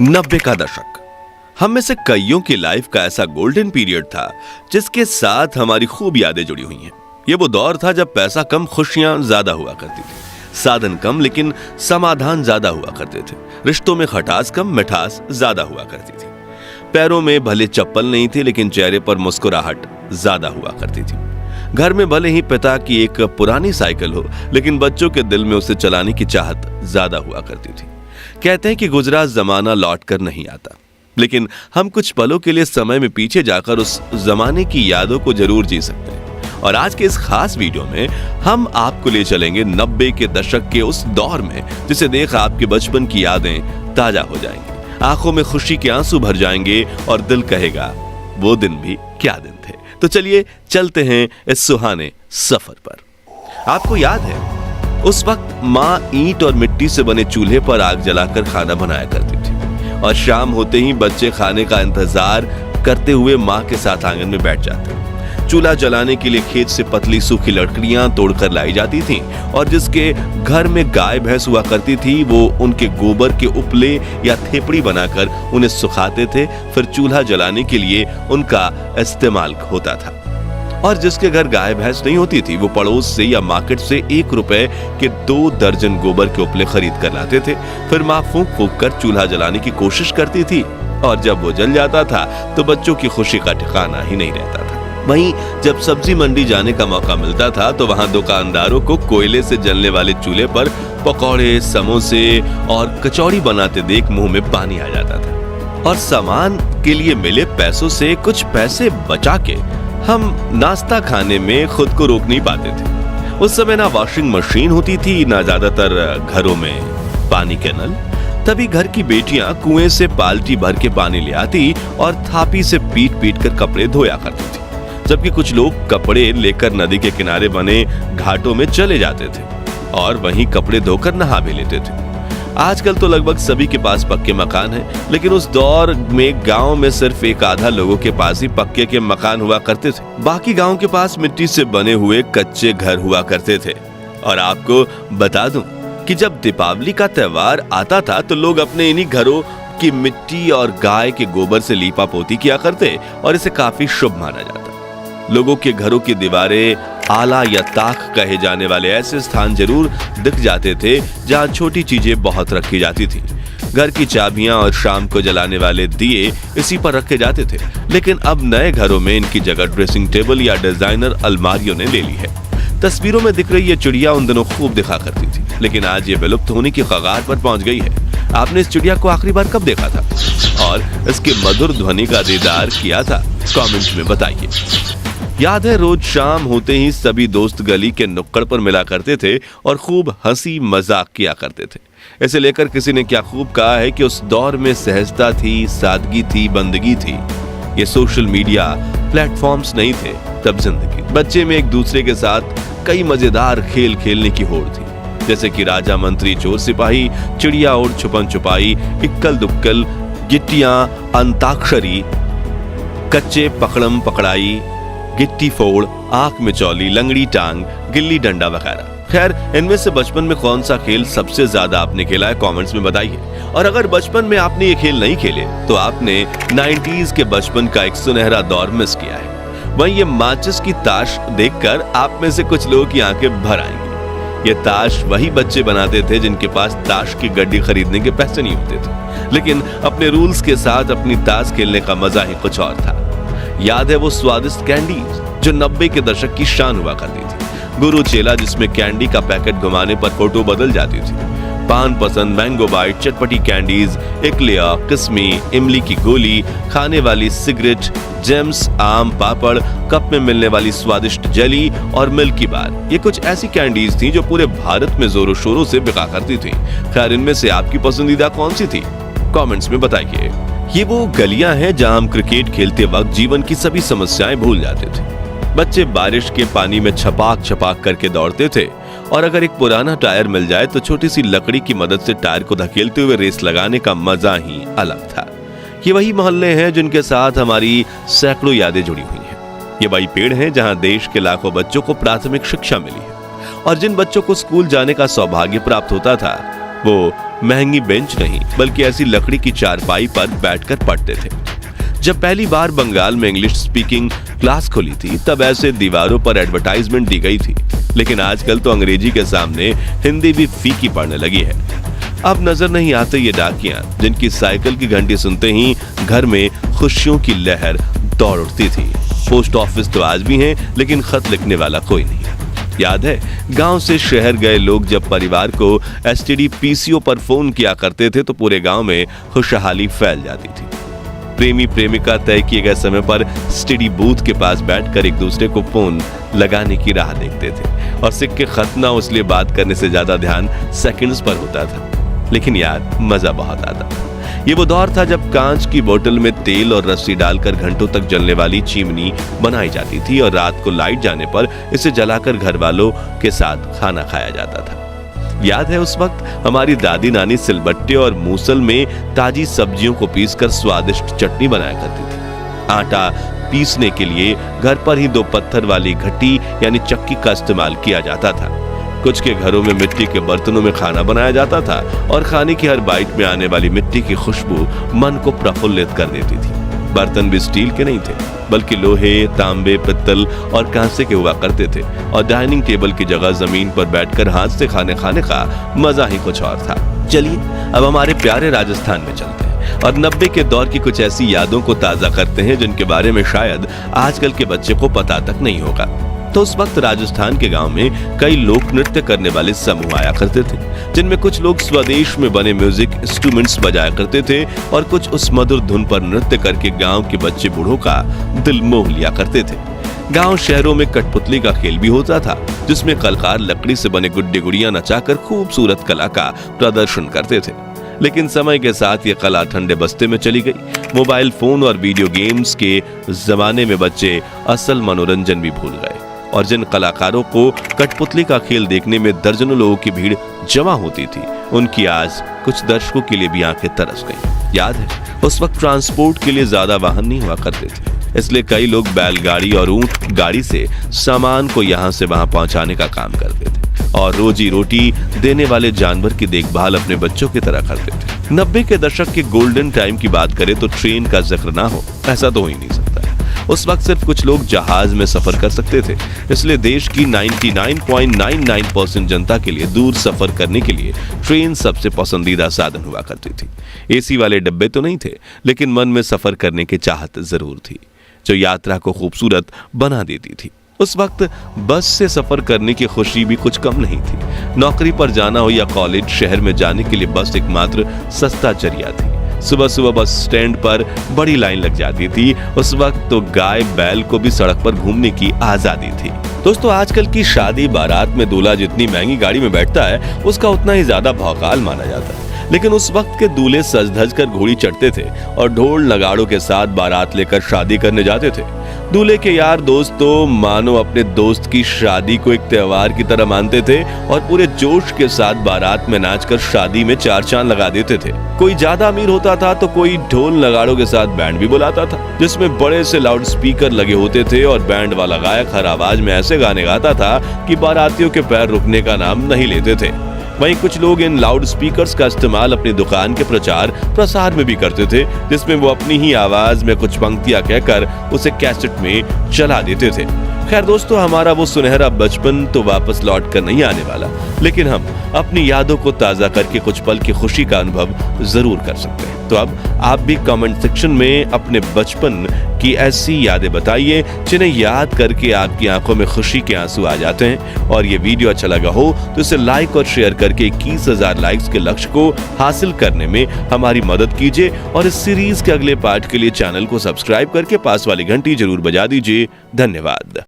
90 का दशक हम में से कईयों की लाइफ का ऐसा गोल्डन पीरियड था जिसके साथ हमारी खूब यादें जुड़ी हुई हैं। ये वो दौर था जब पैसा कम, खुशियां ज्यादा हुआ करती थी, साधन कम लेकिन समाधान ज्यादा हुआ करते थे, रिश्तों में खटास कम, मिठास ज्यादा हुआ करती थी। पैरों में भले चप्पल नहीं थी लेकिन चेहरे पर मुस्कुराहट ज्यादा हुआ करती थी। घर में भले ही पिता की एक पुरानी साइकिल हो लेकिन बच्चों के दिल में उसे चलाने की चाहत ज्यादा हुआ करती थी। कहते हैं कि गुजरा जमाना लौट कर नहीं आता, लेकिन हम कुछ पलों के लिए समय में पीछे जाकर उस जमाने की यादों को जरूर जी सकते हैं। और आज के इस खास वीडियो में हम आपको ले चलेंगे 90 के दशक के उस दौर में जिसे देख आपके बचपन की यादें ताजा हो जाएंगी, आंखों में खुशी के आंसू भर जाएंगे और दिल कहेगा वो दिन भी क्या दिन थे। तो चलिए चलते हैं इस सुहाने सफर पर। आपको याद है उस वक्त माँ ईंट और मिट्टी से बने चूल्हे पर आग जलाकर खाना बनाया करती थी और शाम होते ही बच्चे खाने का इंतजार करते हुए माँ के साथ आंगन में बैठ जाते। चूल्हा जलाने के लिए खेत से पतली सूखी लकड़ियां तोड़कर लाई जाती थीं और जिसके घर में गाय भैंस हुआ करती थी वो उनके गोबर के उपले या थेपड़ी बनाकर उन्हें सुखाते थे। फिर चूल्हा जलाने के लिए उनका इस्तेमाल होता था। और जिसके घर गाय भैंस नहीं होती थी वो पड़ोस से या मार्केट से 1 रुपए के 2 दर्जन गोबर के उपले खरीद कर लाते थे। फिर माँ फूंक फूंक कर चूल्हा जलाने की कोशिश करती थी और जब वो जल जाता था तो बच्चों की खुशी का ठिकाना ही नहीं रहता था। वहीं जब सब्जी मंडी जाने का मौका मिलता था तो वहां दुकानदारों को कोयले से जलने वाले चूल्हे पर पकौड़े, समोसे और कचौड़ी बनाते देख मुंह में पानी आ जाता था। और सामान के लिए मिले पैसों से कुछ पैसे बचा के हम नाश्ता खाने में खुद को रोक नहीं पाते थे। उस समय ना वॉशिंग मशीन होती थी, ना ज्यादातर घरों में पानी के नल। तभी घर की बेटियां कुएं से बाल्टी भर के पानी ले आती और थापी से पीट पीट कर कपड़े धोया करती थी, जबकि कुछ लोग कपड़े लेकर नदी के किनारे बने घाटों में चले जाते थे और वहीं कपड़े धोकर नहा भी लेते थे। आजकल तो लगभग सभी के पास पक्के मकान हैं, लेकिन उस दौर में गांव में सिर्फ एक आधा लोगों के पास ही पक्के के मकान हुआ करते थे। बाकी गांव के पास मिट्टी से बने हुए कच्चे घर हुआ करते थे। और आपको बता दूं कि जब दीपावली का त्योहार आता था तो लोग अपने इन्हीं घरों की मिट्टी और गाय के गोबर से लीपा पोती किया करते और इसे काफी शुभ माना जाता। लोगों के घरों की दीवारें आला या ताक कहे जाने वाले ऐसे स्थान जरूर दिख जाते थे जहां छोटी चीजें बहुत रखी जाती थी। घर की चाबियां और शाम को जलाने वाले दिए इसी पर रखे जाते थे, लेकिन अब नए घरों में इनकी जगह ड्रेसिंग टेबल या डिजाइनर अलमारियों ने ले ली है। तस्वीरों में दिख रही ये चिड़िया उन दिनों खूब दिखा करती थी, लेकिन आज ये विलुप्त होने की कगार पर पहुंच गई है। आपने इस चिड़िया को आखिरी बार कब देखा था और इसके मधुर ध्वनि का दीदार किया था? कमेंट में बताइए। याद है रोज शाम होते ही सभी दोस्त गली के नुक्कड़ पर मिला करते थे और खूब हंसी मजाक किया करते थे। इसे लेकर किसी ने क्या खूब कहा है कि उस दौर में सहजता थी, सादगी थी, बंदगी थी। ये सोशल मीडिया प्लेटफॉर्म्स नहीं थे तब जिंदगी। बच्चे में एक दूसरे के साथ कई मजेदार खेल खेलने की होड़ थी, जैसे कि राजा मंत्री चोर सिपाही, चिड़िया और छुपन छुपाई, इक्कल दुक्कल, गिट्टियां, अंताक्षरी, कच्चे पकड़म पकड़ाई, गिट्टी फोड़, आंख में चौली, लंगड़ी टांग, गिल्ली डंडा वगैरह। खैर, इनमें से बचपन में कौन सा खेल सबसे ज्यादा आपने खेला है कमेंट्स में बताइए। और अगर बचपन में आपने ये खेल नहीं खेले तो आपने 90s के बचपन का एक सुनहरा दौर मिस किया है। वहीं ये माचिस की ताश देखकर आप में से कुछ लोगों की आंखें भर आएंगी। ये ताश वही बच्चे बनाते थे जिनके पास ताश की गड्डी खरीदने के पैसे नहीं होते थे, लेकिन अपने रूल्स के साथ अपनी ताश खेलने का मजा ही कुछ और था। याद है वो स्वादिष्ट कैंडीज जो 90 के दशक की शान हुआ करती थी। गुरु चेला जिसमें कैंडी का पैकेट घुमाने पर फोटो बदल जाती थी, पान पसंद, मैंगो बाइट, चटपटी कैंडीज, एक्लेयर, किस्मी, इमली की गोली, खाने वाली सिगरेट, जेम्स, आम पापड़, कप में मिलने वाली स्वादिष्ट जेली और मिल्की बार। ये कुछ ऐसी कैंडीज थी जो पूरे भारत में जोरों शोरों से बिका करती थी। खैर, इनमें से आपकी पसंदीदा कौन सी थी? कमेंट्स में बताइए। ये वो गलियां हैं जहां हम क्रिकेट खेलते वक्त जीवन की सभी समस्याएं भूल जाते थे। बच्चे बारिश के पानी में छपाक छपाक करके दौड़ते थे और अगर एक पुराना टायर मिल जाए तो छोटी सी लकड़ी की मदद से टायर को धकेलते हुए रेस लगाने का मजा ही अलग था। ये वही मोहल्ले हैं जिनके साथ हमारी सैकड़ों यादें जुड़ी हुई हैं। ये वही पेड़ हैं जहां देश के लाखों बच्चों को प्राथमिक शिक्षा मिली है और जिन बच्चों को स्कूल जाने का सौभाग्य प्राप्त होता था वो महंगी बेंच नहीं बल्कि ऐसी लकड़ी की चारपाई पर बैठकर पढ़ते थे। जब पहली बार बंगाल में इंग्लिश स्पीकिंग क्लास खुली थी तब ऐसे दीवारों पर एडवर्टाइजमेंट दी गई थी, लेकिन आजकल तो अंग्रेजी के सामने हिंदी भी फीकी पड़ने लगी है। अब नजर नहीं आते ये डाकियां जिनकी साइकिल की घंटी सुनते ही घर में खुशियों की लहर दौड़ उठती थी। पोस्ट ऑफिस तो आज भी हैं, लेकिन खत लिखने वाला कोई नहीं। याद है, गांव से शहर गए लोग जब परिवार को एसटीडी पीसीओ पर फोन किया करते थे तो पूरे गांव में खुशहाली फैल जाती थी। प्रेमी प्रेमिका तय किए गए समय पर एसटीडी बूथ के पास बैठकर एक दूसरे को फोन लगाने की राह देखते थे और सिक्के खत ना इसलिए बात करने से ज्यादा ध्यान सेकंड्स पर होता था। लेकिन यार, मजा बहुत आता। ये वो दौर था जब कांच की बोतल में तेल और रस्सी डालकर घंटों तक जलने वाली चिमनी बनाई जाती थी और रात को लाइट जाने पर इसे जलाकर घर वालों के साथ खाना खाया जाता था। याद है, उस वक्त हमारी दादी नानी सिलबट्टे और मूसल में ताजी सब्जियों को पीसकर स्वादिष्ट चटनी बनाया करती थी। आटा पीसने के लिए घर पर ही 2 पत्थर वाली घटी यानी चक्की का इस्तेमाल किया जाता था। कुछ के घरों में मिट्टी के बर्तनों में खाना बनाया जाता था और खाने की हर बाइट में आने वाली मिट्टी की खुशबू मन को प्रफुल्लित कर देती थी। बर्तन भी स्टील के नहीं थे बल्कि लोहे, तांबे, पित्तल और कांसे के हुआ करते थे और डाइनिंग टेबल की जगह जमीन पर बैठकर हाथ से खाने का मजा ही कुछ और था। चलिए अब हमारे प्यारे राजस्थान में चलते हैं और 90 के दौर की कुछ ऐसी यादों को ताजा करते हैं जिनके बारे में शायद आजकल के बच्चे को पता तक नहीं होगा। तो उस वक्त राजस्थान के गांव में कई लोक नृत्य करने वाले समूह आया करते थे, जिनमें कुछ लोग स्वदेश में बने म्यूजिक इंस्ट्रूमेंट्स बजाया करते थे और कुछ उस मधुर धुन पर नृत्य करके गांव के बच्चे बूढ़ों का दिल मोह लिया करते थे। गांव शहरों में कठपुतली का खेल भी होता था, जिसमें कलाकार लकड़ी से बने गुड्डे गुड़ियां नचाकर खूबसूरत कला का प्रदर्शन करते थे। लेकिन समय के साथ ये कला ठंडे बस्ते में चली गई। मोबाइल फोन और वीडियो गेम्स के जमाने में बच्चे असल मनोरंजन भी भूल गए और जिन कलाकारों को कठपुतली का खेल देखने में दर्जनों लोगों की भीड़ जमा होती थी, उनकी आज कुछ दर्शकों के लिए भी आंखें तरस गईं। याद है, उस वक्त ट्रांसपोर्ट के लिए ज्यादा वाहन नहीं हुआ करते थे, इसलिए कई लोग बैलगाड़ी और ऊंट गाड़ी से सामान को यहाँ से वहां पहुंचाने का काम करते थे और रोजी रोटी देने वाले जानवर की देखभाल अपने बच्चों की तरह करते थे। 90 के दशक के गोल्डन टाइम की बात करें तो ट्रेन का जिक्र ना हो ऐसा तो हो ही नहीं सकता। उस वक्त सिर्फ कुछ लोग जहाज में सफर कर सकते थे, इसलिए देश की 99.99% जनता के लिए दूर सफर करने के लिए ट्रेन सबसे पसंदीदा साधन हुआ करती थी। एसी वाले डब्बे तो नहीं थे, लेकिन मन में सफर करने की चाहत जरूर थी, जो यात्रा को खूबसूरत बना देती थी। उस वक्त बस से सफर करने की खुशी भी कुछ कम नहीं थी। नौकरी पर जाना हो या कॉलेज, शहर में जाने के लिए बस एकमात्र सस्ता जरिया थी। सुबह सुबह बस स्टैंड पर बड़ी लाइन लग जाती थी। उस वक्त तो गाय बैल को भी सड़क पर घूमने की आजादी थी। दोस्तों, आजकल की शादी बारात में दूल्हा जितनी महंगी गाड़ी में बैठता है उसका उतना ही ज्यादा भौकाल माना जाता है, लेकिन उस वक्त के दूल्हे सज धज कर घोड़ी चढ़ते थे और ढोल नगाड़ों के साथ बारात लेकर शादी करने जाते थे। दूल्हे के यार दोस्त तो मानो अपने दोस्त की शादी को एक त्योहार की तरह मानते थे और पूरे जोश के साथ बारात में नाचकर शादी में 4 चांद लगा देते थे। कोई ज्यादा अमीर होता था तो कोई ढोल नगाड़ों के साथ बैंड भी बुलाता था, जिसमें बड़े से लाउड स्पीकर लगे होते थे और बैंड वाला गायक हर आवाज में ऐसे गाने गाता था कि बारातियों के पैर रुकने का नाम नहीं लेते थे। वहीं कुछ लोग इन लाउड स्पीकर्स का इस्तेमाल अपनी दुकान के प्रचार प्रसार में भी करते थे, जिसमें वो अपनी ही आवाज में कुछ पंक्तियां कहकर उसे कैसेट में चला देते थे। खैर दोस्तों, हमारा वो सुनहरा बचपन तो वापस लौट कर नहीं आने वाला, लेकिन हम अपनी यादों को ताजा करके कुछ पल की खुशी का अनुभव जरूर कर सकते हैं। तो अब आप भी कमेंट सेक्शन में अपने बचपन की ऐसी यादें बताइए जिन्हें याद करके आपकी आंखों में खुशी के आंसू आ जाते हैं। और ये वीडियो अच्छा लगा हो तो इसे लाइक और शेयर करके 21,000 लाइक्स के लक्ष्य को हासिल करने में हमारी मदद कीजिए और इस सीरीज के अगले पार्ट के लिए चैनल को सब्सक्राइब करके पास वाली घंटी जरूर बजा दीजिए। धन्यवाद।